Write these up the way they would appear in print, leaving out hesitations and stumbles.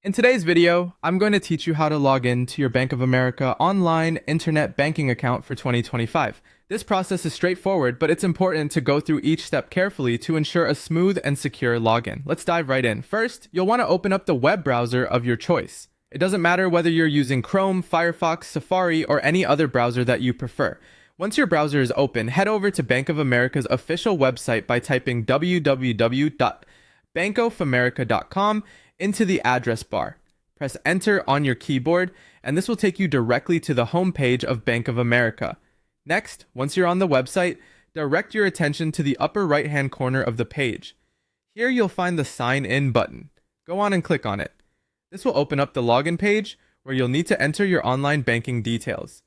In today's video, I'm going to teach you how to log in to your Bank of America online internet banking account for 2025. This process is straightforward, but it's important to go through each step carefully to ensure a smooth and secure login. Let's dive right in. First, you'll want to open up the web browser of your choice. It doesn't matter whether you're using Chrome, Firefox, Safari, or any other browser that you prefer. Once your browser is open, head over to Bank of America's official website by typing www.bankofamerica.com into the address bar. Press enter on your keyboard, and this will take you directly to the home page of Bank of America. Next, once you're on the website, direct your attention to the upper right-hand corner of the page. Here you'll find the Sign In button. Go on and click on it. This will open up the login page where you'll need to enter your online banking details.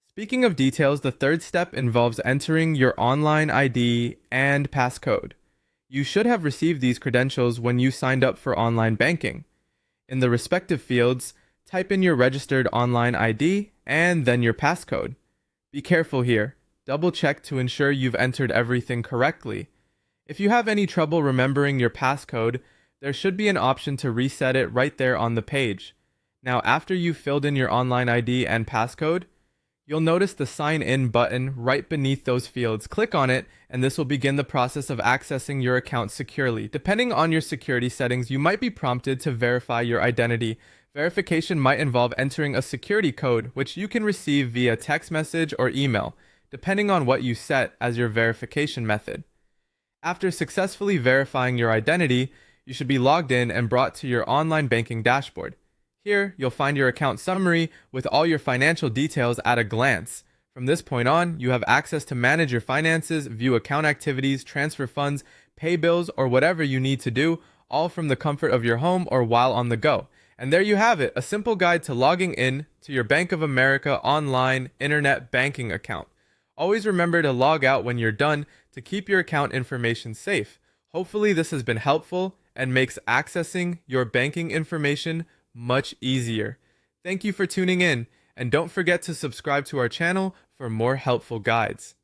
Speaking of details, the third step involves entering your online ID and passcode. You should have received these credentials when you signed up for online banking. In the respective fields, type in your registered online ID and then your passcode. Be careful here. Double check to ensure you've entered everything correctly. If you have any trouble remembering your passcode, there should be an option to reset it right there on the page. Now, after you've filled in your online ID and passcode, you'll notice the Sign In button right beneath those fields. Click on it, and this will begin the process of accessing your account securely. Depending on your security settings, you might be prompted to verify your identity. Verification might involve entering a security code, which you can receive via text message or email, depending on what you set as your verification method. After successfully verifying your identity, you should be logged in and brought to your online banking dashboard. Here, you'll find your account summary with all your financial details at a glance. From this point on, you have access to manage your finances, view account activities, transfer funds, pay bills, or whatever you need to do, all from the comfort of your home or while on the go. And there you have it, a simple guide to logging in to your Bank of America online internet banking account. Always remember to log out when you're done to keep your account information safe. Hopefully this has been helpful and makes accessing your banking information much easier. Thank you for tuning in, and don't forget to subscribe to our channel for more helpful guides.